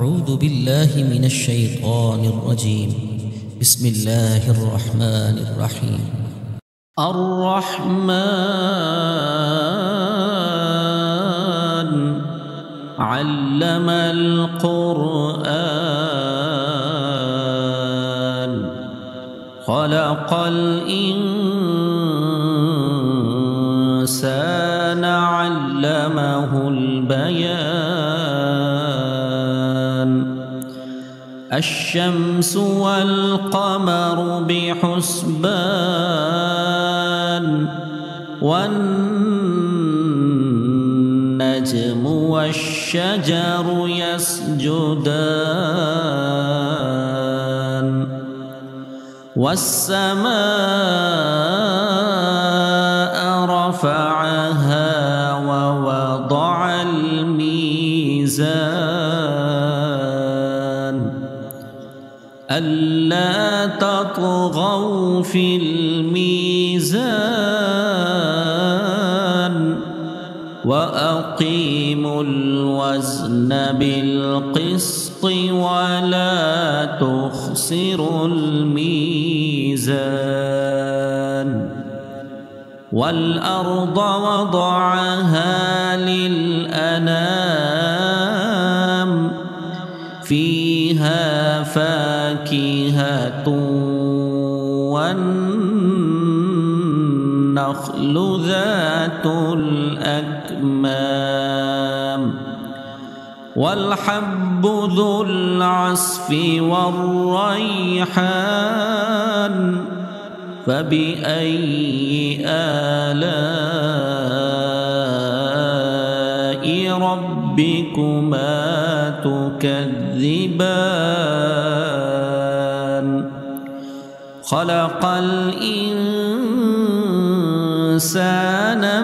أعوذ بالله من الشيطان الرجيم. بسم الله الرحمن الرحيم. الرحمن علم القرآن خلق الإنسان علمه البيان الشمس والقمر بحسبان والنجم والشجر يسجدان والسماء رفعها ووضع الميزان ألا تطغوا في الميزان وأقيموا الوزن بالقسط ولا تخسروا الميزان والأرض وضعها للأنام فيها فاكهة والنخل ذات الأكمام والحب ذو العصف والريحان فبأي آلاء ربكما تكذبان خلق الإنسان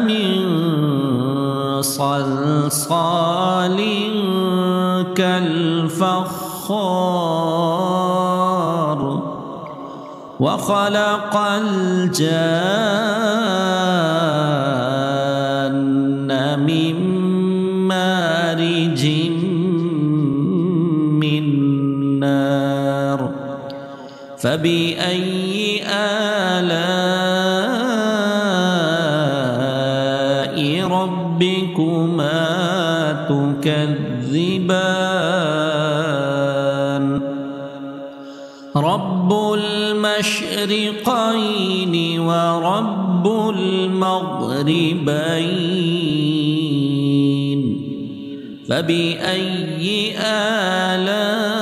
من صلصال كالفخار وخلق الجان من مارج من نار فبأي آلاء ربكما تكذبان رب المشرقين ورب المغربين فبأي آلاء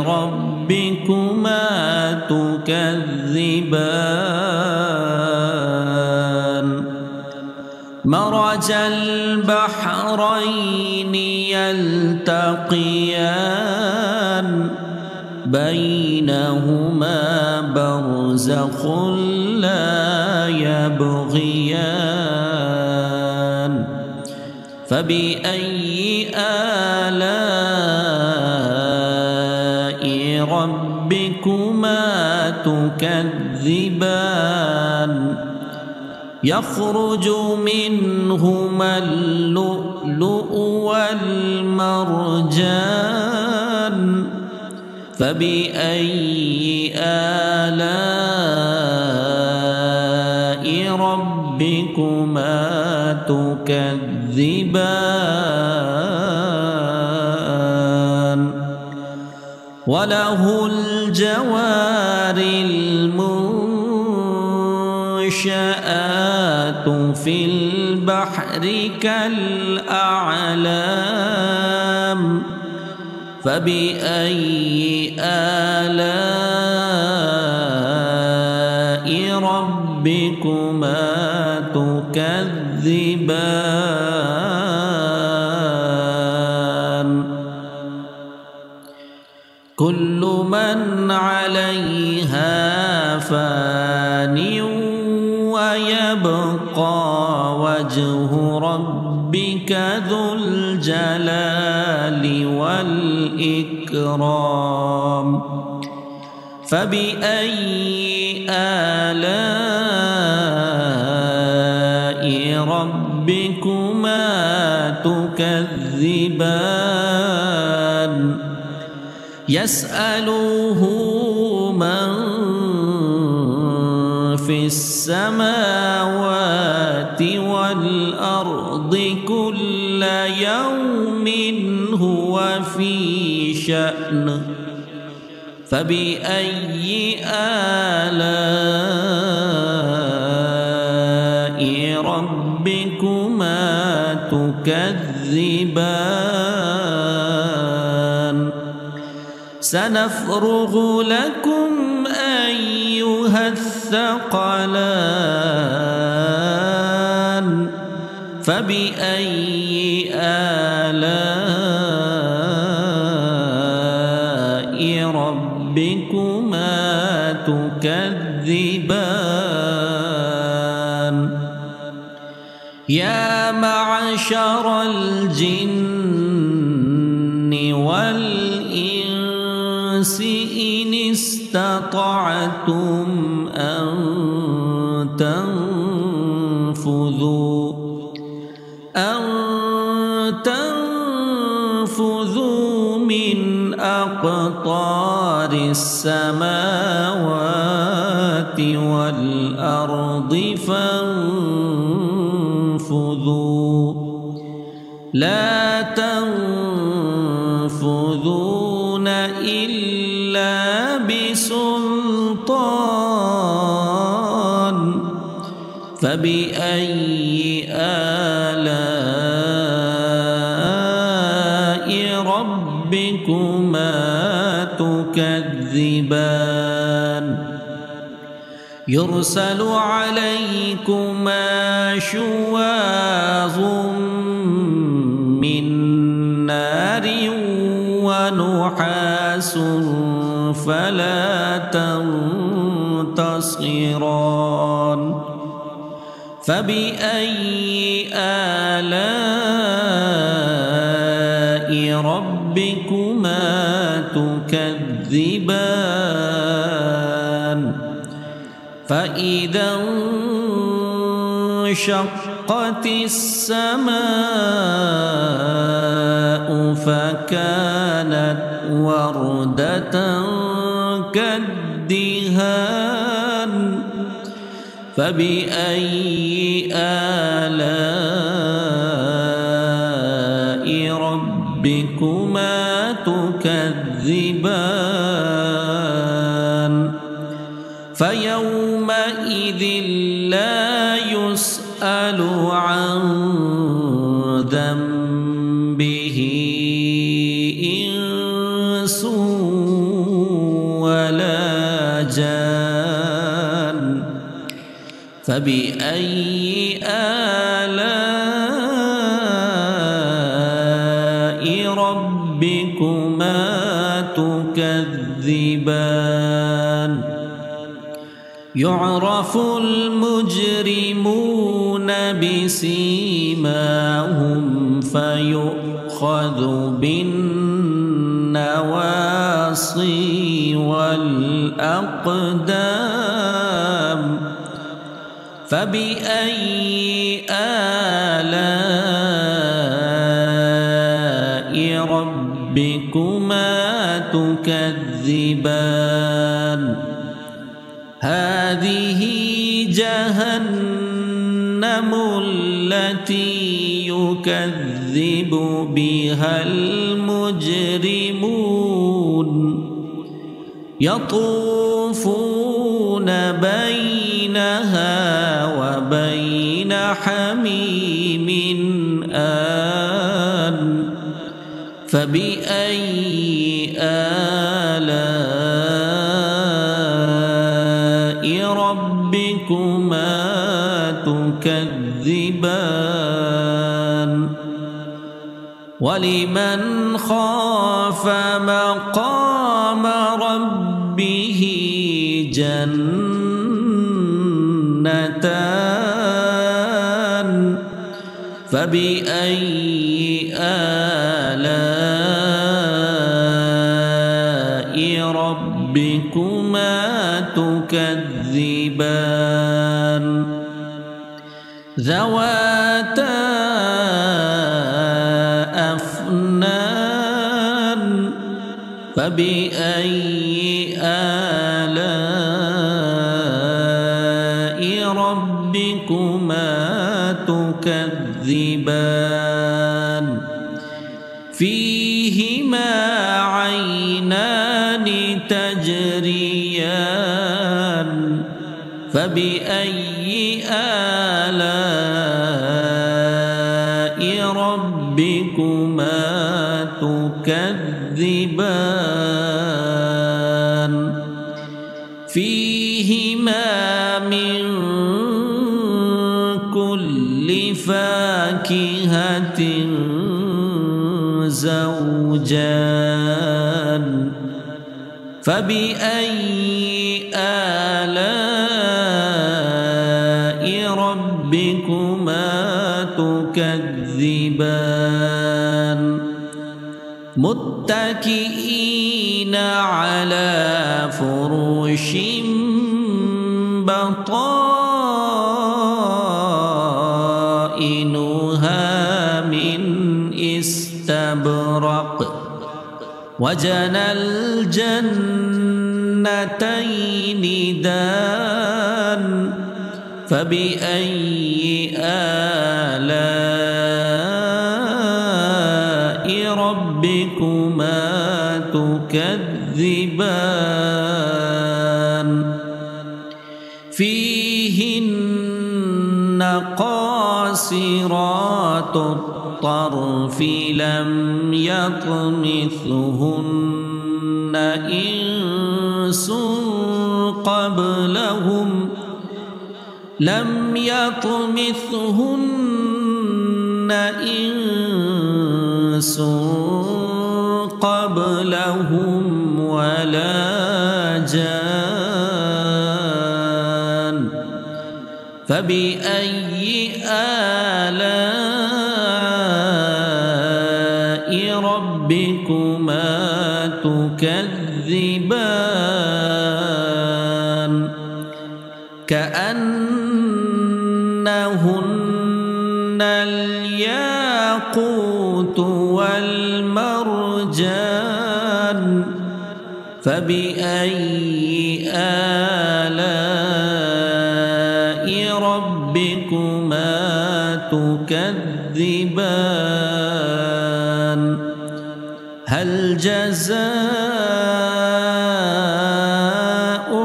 ربكما تكذبان مرج البحرين يلتقيان بينهما برزخ لا يبغيان فبأي آلاء ربكما تكذبان يخرج منهما اللؤلؤ والمرجان فبأي آلاء ربكما تكذبان وله الجوار المنشآت في البحر كالأعلام فبأي آلاء ربكما تكذبان كل من عليها فان ويبقى وجه ربك ذو الجلال والإكرام فبأي آلاء ربكما تكذبان تكذبان يسأله من في السماوات والأرض كل يوم هو في شأن فبأي آلاء ربكما تكذبان سنفرغ لكم أيها الثقلان فبأي آلاء ربكما تكذبان يا معشر الجن والإنس إن استطعتم أن تنفذوا من أقطار السماوات والأرض فانفذوا لا تنفذون إلا بسلطان فبأي آلاء ربكما تكذبان يرسل عليكما شواظ من نار ونحاس فلا تنتصران فبأي آلاء ربكما تكذبان فإذا انشقت السماء فكانت وردة كالدهان فبأي آلاء ربكما تكذبان فيومئذ لا يسأل عن ذنبه إنس ولا جان فبأي آلاء ربكما تكذبان يعرف المجرمون بسيماهم فيؤخذ بالنواصي والأقدام فبأي آلاء ربكما تكذبان هذه جهنم التي يكذب بها المجرمون يطوفون بينها وبين حميم آن فبأي آلاء ربكما تكذبان ولمن خاف مقام ربه جنتان فبأي آلاء ربكما تكذبان ذواتا فبأي آلاء ربكما تكذبان فيهما عينان تجريان فبأي آلاء ربكما تكذبان فيهما من كل فاكهة زوجان فبأي آلاء ربكما تكذبان متكئين على فرش بطائنها من استبرق وجنى الجنتين دان فبأي آلاء ربكما تكذبان فيهن قاصرات الطرف لم يطمثهن إنس قبلهم ولا جان فبأي آلاء ربكما تكذبان كأنهن الياقوت والمرجان فبأي آلاء ربكما تكذبان هل جزاء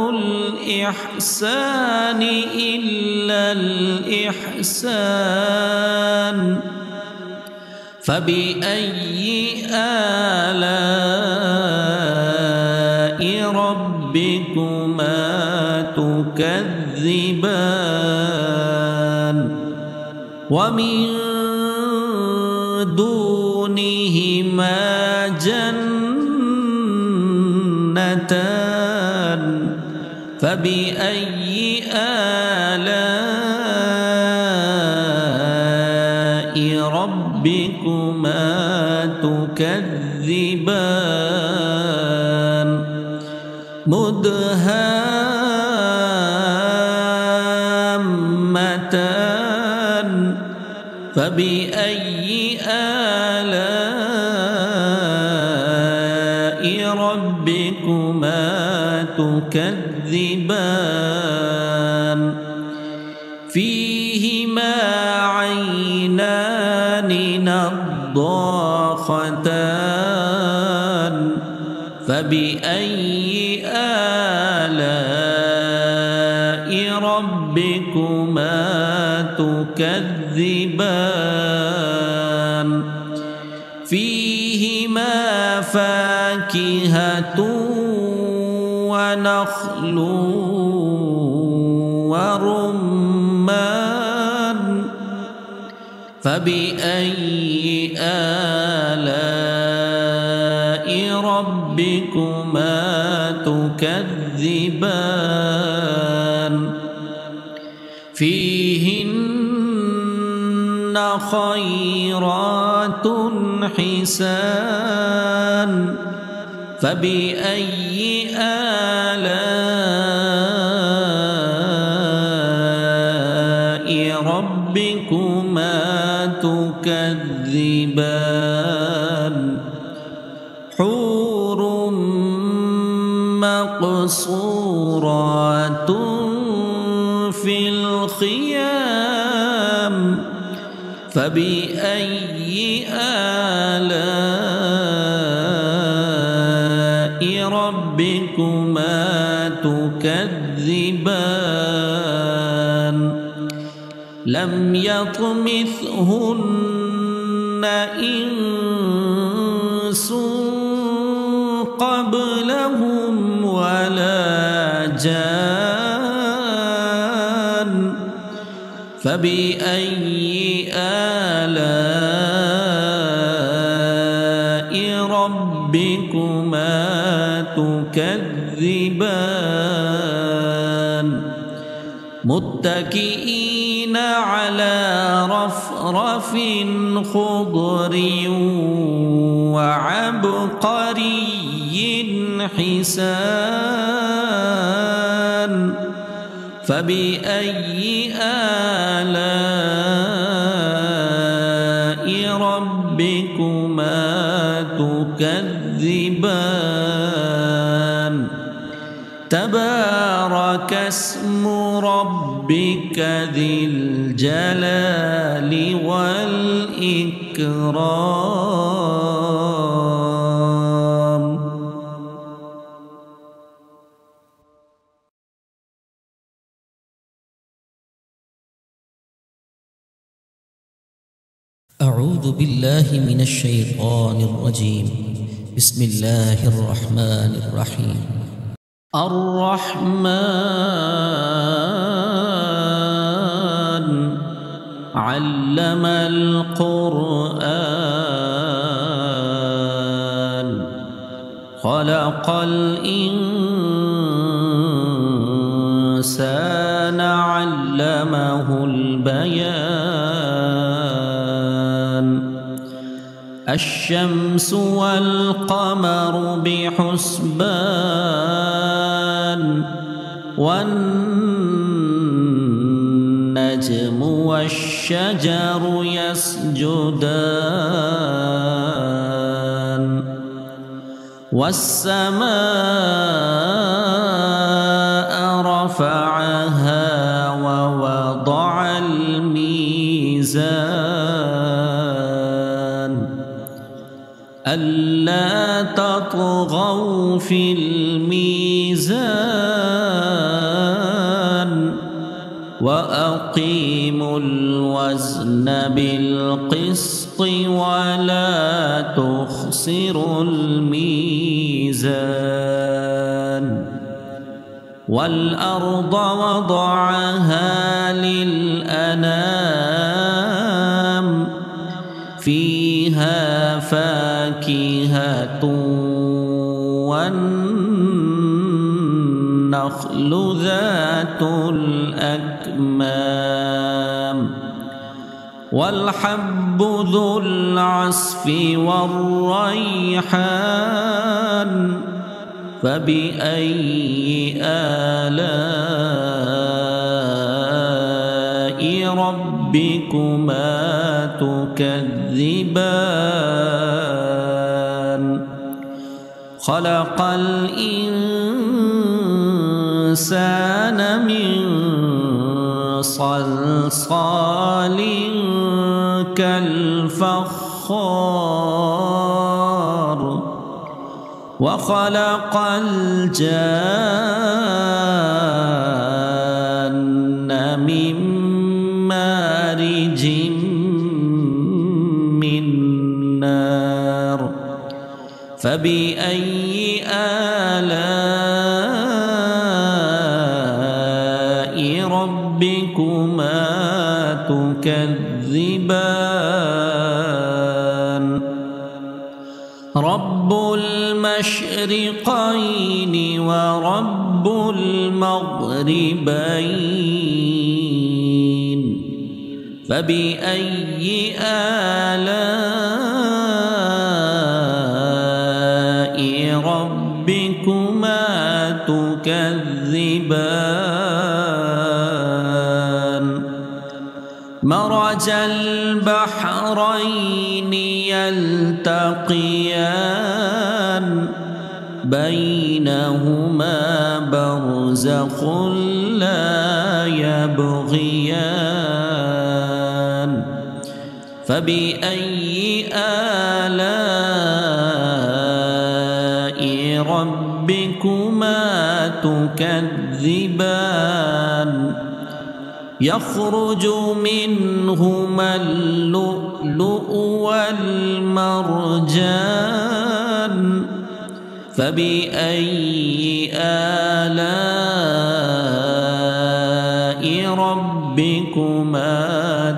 الإحسان إلا الإحسان فبأي آلاء ربكما تكذبان ومن دونهما جنتان فبأي آلاء ربكما تكذبان مدهامتان فبأي آلاء ربكما تكذبان فيهما عينان نضاختان فبأي آلاء ربكما تكذبان فيهما فاكهة ونخل ورمان فبأي آلاء ربكما تكذبان فيهن خيرات حسان فبأي آلاء ربكما تكذبان حور مقصورات في الخيام فبأي آلاء ربكما تكذبان لم يطمثهن إنس قبلهم ولا جان فبأي آلاء ربكما تكذبان متكئين على رفرف خضر وعبقري حسان فبأي آلاء ربكما تكذبان تبارك اسم ربك ذي الجلال والإكرام. أعوذ بالله من الشيطان الرجيم. بسم الله الرحمن الرحيم. الرحمن علم القرآن خلق الإنسان علمه البيان الشمس والقمر بحسبان والنجم والشجر يسجدان والسماء رفعها ووضع الميزان ألا تطغوا في الميزان وأقيموا الوزن بالقسط ولا تخسروا الميزان والأرض وضعها للأنام فيها فاكهة والنخل ذات الأكمام والحب ذو العصف والريحان فبأي آلاء ربكما تكذبان خلق الإنسان من صلصال كالفخار وخلق الجان من مارج من نار فبأي آلاء ربكما تكذبان رب المشرقين ورب المغربين فبأي آلاء ربكما تكذبان مرج البحرين يلتقيان بينهما برزخ لا يبغيان فبأي آلاء ربكما تكذبان يخرج منهما اللؤلؤ والمرجان فبأي آلاء ربكما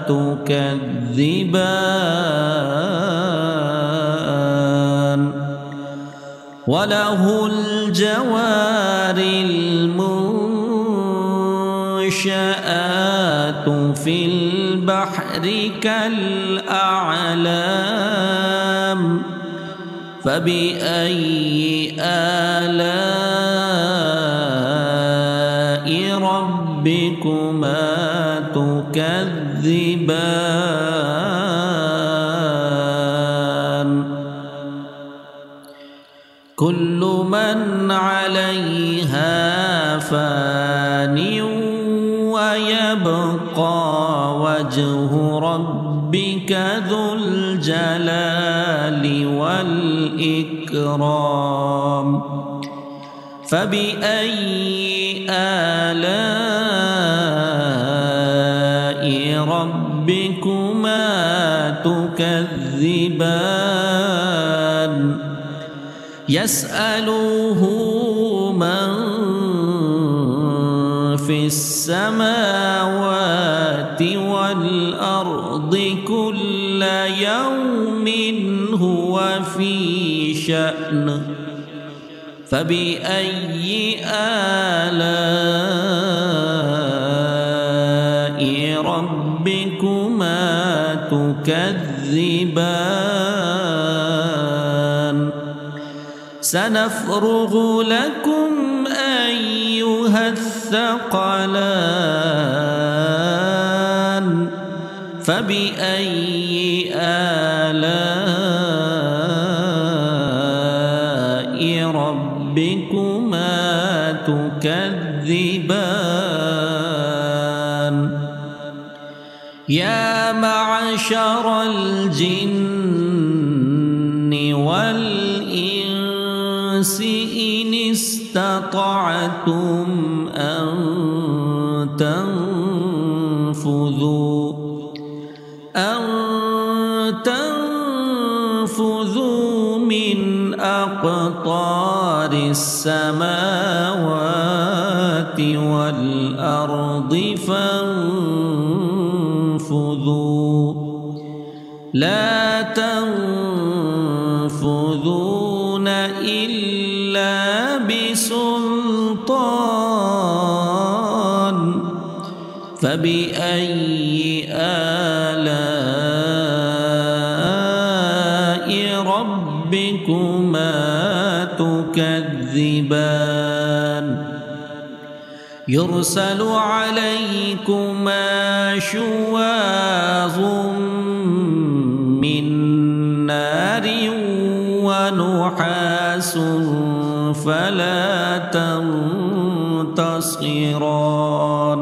تكذبان وله الجوار المنشآت في البحر كالأعلام فبأي آلاء ربكما تكذبان كل من عليها فان ويبقى وجه ربك ذو الجلال والإكرام فبأي آلاء ربكما تكذبان يسأله من في السماوات والأرض كل يوم هو في شأن فبأي آلاء ربكما تكذبان سنفرغ لكم أيها الثقلان فبأي آلاء ربكما تكذبان يا معشر الجن والإنس إن استطعتم أن تنفذوا من أقطار السماوات والأرض فانفذوا لا تنفذون إلا بسلطان فبأي آلاء ربكما تكذبان يرسل عليكما شواظ من نار ونحاس فلا تنتصران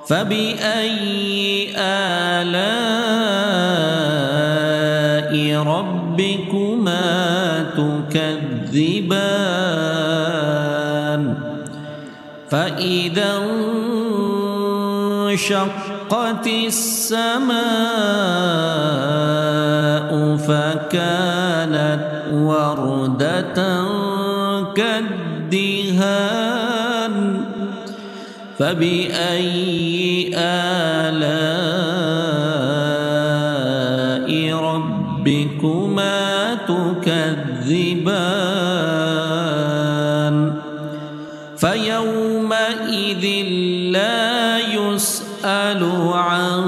فبأي آلاء ربكما تكذبان فإذا انشقت السماء فكانت وردة كالدهان فبأي آلاء ربكما تكذبان فيومئذ لا يسأل عن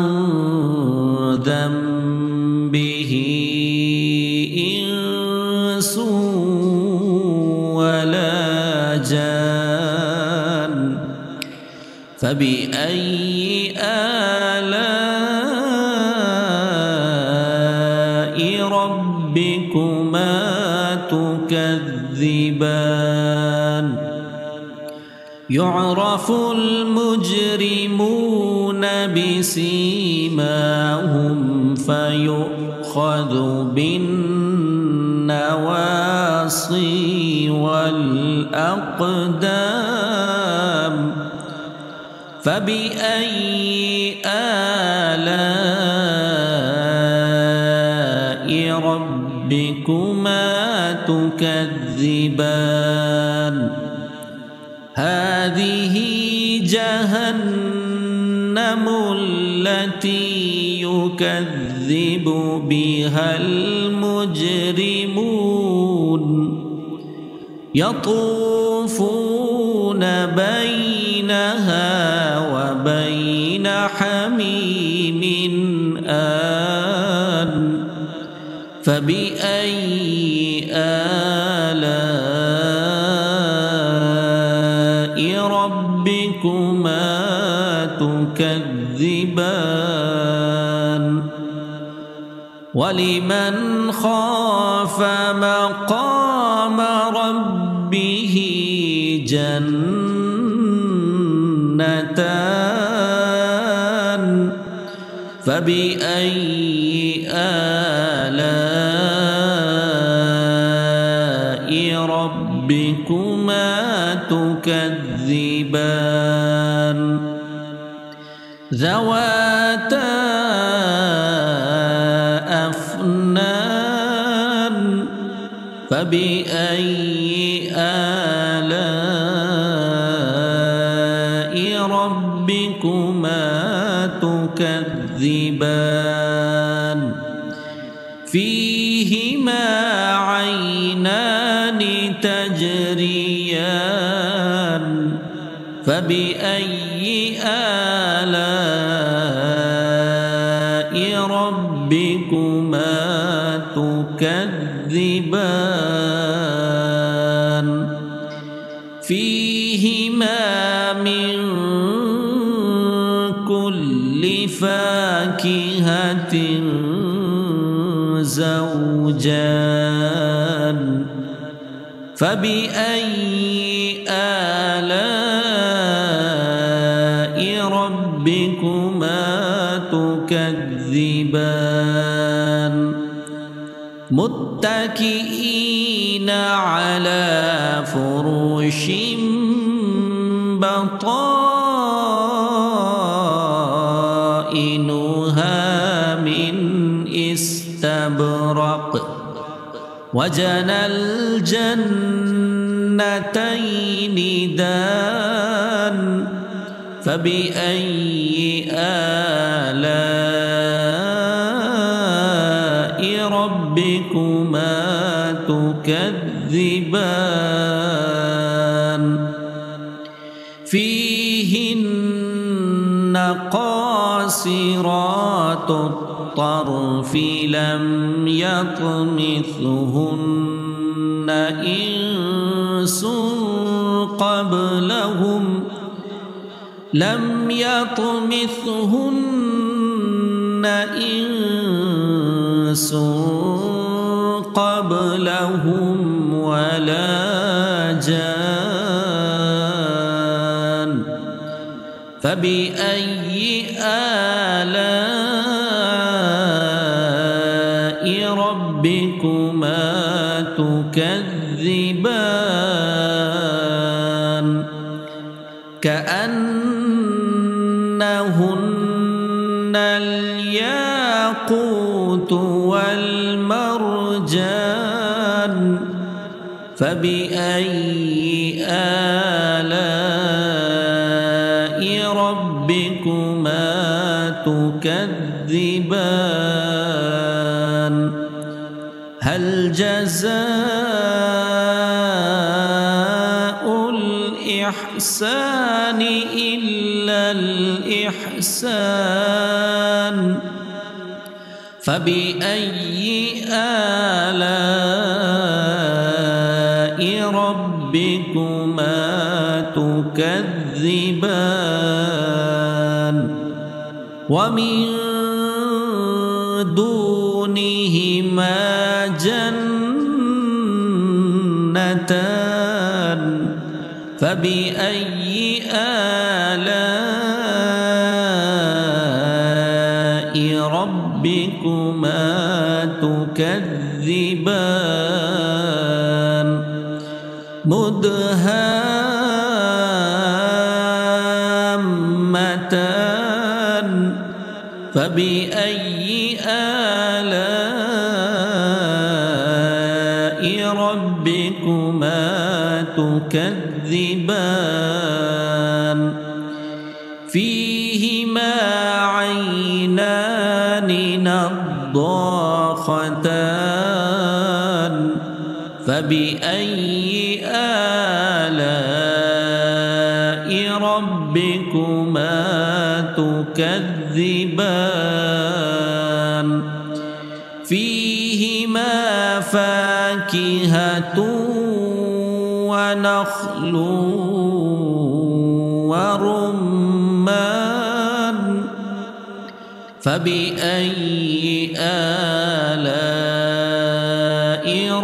ذنبه إنس ولا جان فبأي آلاء ربكما ربكما تكذبان يعرف المجرمون بسيماهم فيؤخذ بالنواصي والأقدام فبأي آلاء ربكما تكذبان هذه جهنم التي يكذب بها المجرمون يطوفون بينها وبين حميم آن فبأي آلاء ربكما تكذبان ولمن خاف مقام ربه جنتان فبأي آلاء ربكما تكذبان ذواتا أفنان فبأي آلاء ربكما تكذبان فيهما عينان تجريان فبأي آلاء ربكما تكذبان فيهما من كل فاكهة زوجان فبأي آلاء ربكما تكذبان متكئين على فرش بطائنها من استبرق وجنى الجنتين دان فبأي آلاء ربكما تكذبان فيهن قاصرات الطرف لم يطمثهن إنس قبلهم ولا جان فبأي آلاء ربكما تكذبان كأنهن الياقوت والمرجان فبأي آلاء ربكما تكذبان هل جزاء الإحسان إلا الإحسان فبأي آلاء ربكما تكذبان ومن دونهما وجنتان فبأي آلاء ربكما تكذبان مدهامتان فبأي آلاء ربكما تكذبان فيهما عينان نضاختان فبأي آلاء ربكما تكذبان فيهما فاكهة ونخل ورمان فبأي آلاء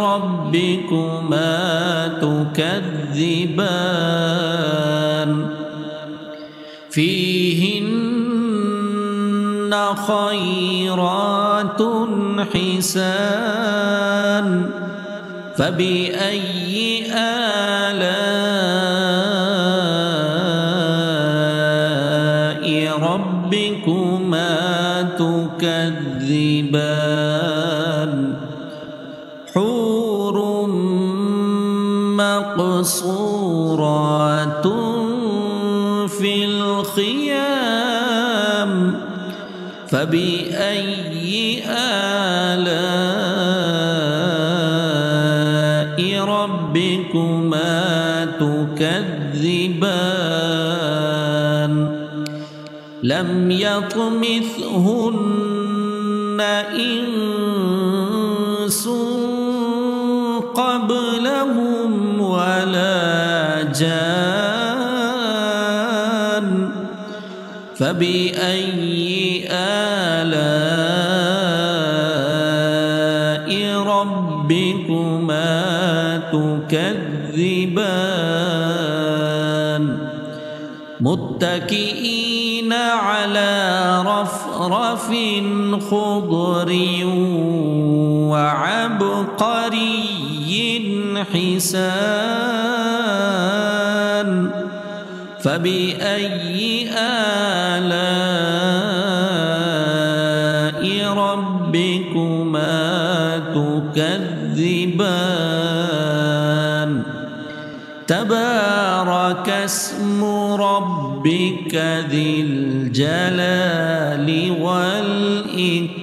ربكما تكذبان فيهن خيرات حسان فبأي آلاء ربكما تكذبان حور مقصورات في الخيام فبأي آلاء ربكما تكذبان لم يطمثهن إنس قبلهم ولا جان فبأي آلاء ربكما تكذبان متكئين على رفرف خضر وعبقري حسان فبأي آلاء ربكما تكذبان تبارك اسم ربك ذي الجلال والإكرام